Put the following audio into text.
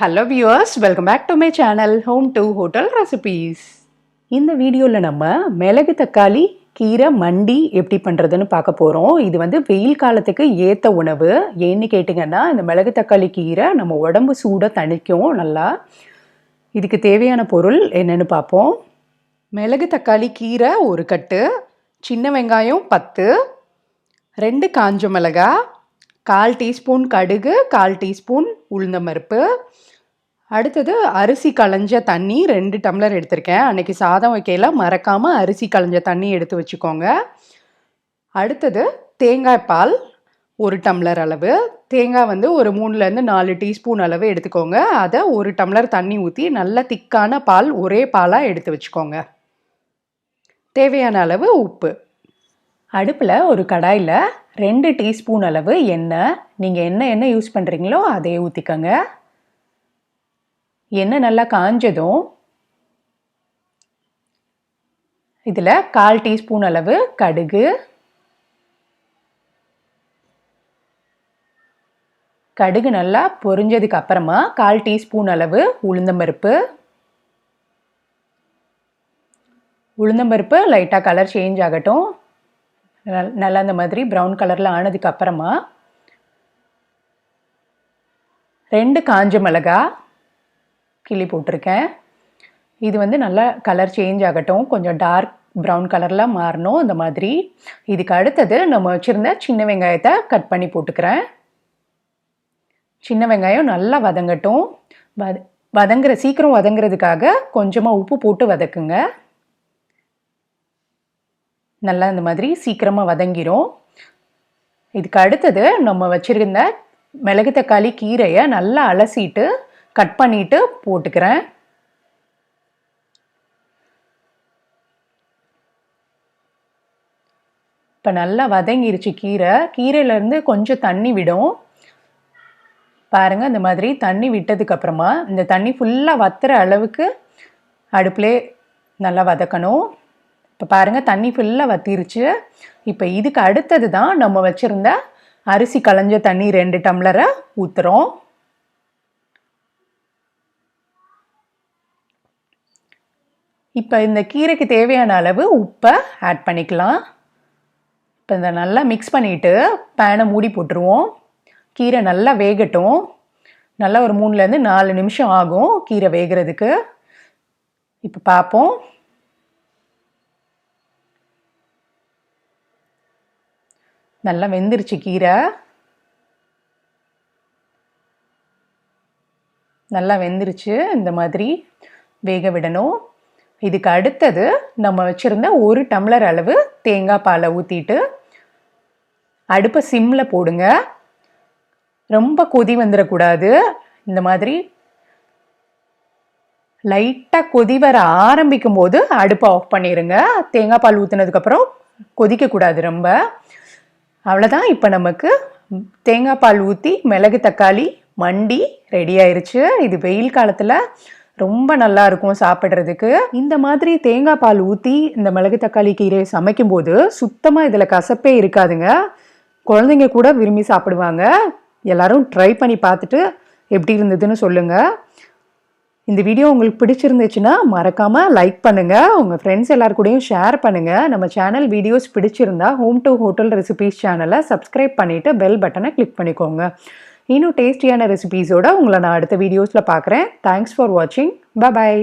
Hello viewers, welcome back to my channel home to hotel recipes. இந்த வீடியோவில் நம்ம மிளகு தக்காளி கீரை மண்டி எப்படி பண்ணுறதுன்னு பார்க்க போகிறோம். இது வந்து வெயில் காலத்துக்கு ஏற்ற உணவு. ஏன்னு கேட்டிங்கன்னா, இந்த மிளகு தக்காளி கீரை நம்ம உடம்பு சூடை தணிக்கும் நல்லா. இதுக்கு தேவையான பொருள் என்னென்னு பார்ப்போம். மிளகு தக்காளி கீரை ஒரு கட்டு, சின்ன வெங்காயம் 10, 2 காஞ்ச மிளகாய், 1/4 டீஸ்பூன் கடுகு, 1/4 டீஸ்பூன் உளுந்தம்பருப்பு. அடுத்தது அரிசி களைஞ்ச தண்ணி 2 டம்ளர் எடுத்திருக்கேன். அன்றைக்கி சாதம் வைக்கையில் மறக்காமல் அரிசி களைஞ்ச தண்ணி எடுத்து வச்சுக்கோங்க. அடுத்தது தேங்காய் பால் 1 டம்ளர் அளவு. தேங்காய் வந்து ஒரு 3லேருந்து 4 டீஸ்பூன் அளவு எடுத்துக்கோங்க. அதை 1 டம்ளர் தண்ணி ஊற்றி நல்ல திக்கான பால் ஒரே பாலாக எடுத்து வச்சுக்கோங்க. தேவையான அளவு உப்பு. அடுப்பில் ஒரு கடாயில் 2 டீஸ்பூன் அளவு எண்ணெய். நீங்கள் என்ன யூஸ் பண்ணுறீங்களோ அதே ஊற்றிக்கோங்க. எண்ணெய் நல்லா காஞ்சதும் இதில் 1/4 டீஸ்பூன் அளவு கடுகு, கடுகு நல்லா பொரிஞ்சதுக்கு அப்புறமா 1/4 டீஸ்பூன் அளவு உளுந்தம்பருப்பு. உளுந்தம்பருப்பு லைட்டாக கலர் சேஞ்ச் ஆகட்டும். நல்லா இந்த மாதிரி ப்ரௌன் கலரில் ஆனதுக்கு அப்புறமா 2 காஞ்ச மிளகாய் கிள்ளி போட்டிருக்கேன். இது வந்து நல்லா கலர் சேஞ்ச் ஆகட்டும், கொஞ்சம் டார்க் ப்ரௌன் கலரில் மாறணும் இந்த மாதிரி. இதுக்கு அடுத்தது நம்ம வச்சுருந்த சின்ன வெங்காயத்தை கட் பண்ணி போட்டுக்கிறேன். சின்ன வெங்காயம் நல்லா வதங்கட்டும். சீக்கிரம் வதங்குறதுக்காக கொஞ்சமாக உப்பு போட்டு வதக்குங்க. நல்லா இந்த மாதிரி சீக்கிரமாக வதங்கிடும். இதுக்கு அடுத்தது நம்ம வச்சுருந்த மிளகு தக்காளி கீரையை நல்லா அலசிட்டு கட் பண்ணிவிட்டு போட்டுக்கிறேன். இப்போ நல்லா வதங்கிருச்சு கீரையிலேருந்து கொஞ்சம் தண்ணி விடும் பாருங்கள். இந்த மாதிரி தண்ணி விட்டதுக்கப்புறமா இந்த தண்ணி ஃபுல்லாக வத்துற அளவுக்கு அடுப்பிலே நல்லா வதக்கணும். இப்போ பாருங்கள், தண்ணி ஃபுல்லாக வத்திருச்சு. இப்போ இதுக்கு அடுத்தது தான் நம்ம வச்சுருந்த அரிசி களைஞ்ச தண்ணி 2 டம்ளரை ஊற்றுறோம். இப்போ இந்த கீரைக்கு தேவையான அளவு உப்பை ஆட் பண்ணிக்கலாம். இப்போ இதை நல்லா மிக்ஸ் பண்ணிவிட்டு பேனை மூடி போட்டுருவோம். கீரை நல்லா வேகட்டும். நல்லா ஒரு 3லேருந்து 4 நிமிஷம் ஆகும் கீரை வேகிறதுக்கு. இப்போ பார்ப்போம். நல்லா வெந்துருச்சு கீரை. நல்லா வெந்துருச்சு. இந்த மாதிரி வேக விடணும். இதுக்கு அடுத்தது நம்ம வச்சுருந்த 1 டம்ளர் அளவு தேங்காய் பாலை ஊற்றிட்டு அடுப்பை சிம்மில் போடுங்க. ரொம்ப கொதி வந்துடக்கூடாது. இந்த மாதிரி லைட்டாக கொதி வர ஆரம்பிக்கும் போது அடுப்பை ஆஃப் பண்ணிடுங்க. தேங்காய் பால் ஊற்றினதுக்கப்புறம் கொதிக்கக்கூடாது ரொம்ப. அவ்வளோதான். இப்போ நமக்கு தேங்காய் பால் ஊற்றி மிளகு தக்காளி மண்டி ரெடி ஆயிருச்சு. இது வெயில் காலத்தில் ரொம்ப நல்லா இருக்கும் சாப்பிட்றதுக்கு. இந்த மாதிரி தேங்காய் பால் ஊற்றி இந்த மிளகு தக்காளி கீரையை சமைக்கும்போது சுத்தமாக இதில் கசப்பே இருக்காதுங்க. குழந்தைங்க கூட விரும்பி சாப்பிடுவாங்க. எல்லாரும் ட்ரை பண்ணி பார்த்துட்டு எப்படி இருந்ததுன்னு சொல்லுங்கள். இந்த வீடியோ உங்களுக்கு பிடிச்சிருந்துச்சுன்னா மறக்காமல் லைக் பண்ணுங்கள். உங்கள் ஃப்ரெண்ட்ஸ் எல்லாருக்கூடையும் ஷேர் பண்ணுங்கள். நம்ம சேனல் வீடியோஸ் பிடிச்சிருந்தா ஹோம் டு ஹோட்டல் ரெசிபீஸ் சேனலை சப்ஸ்கிரைப் பண்ணிவிட்டு பெல் பட்டனை கிளிக் பண்ணிக்கோங்க. இன்னும் டேஸ்டியான ரெசிபீஸோடு உங்களை நான் அடுத்த வீடியோஸில் பார்க்குறேன். தேங்க்ஸ் ஃபார் வாட்சிங். பாய்.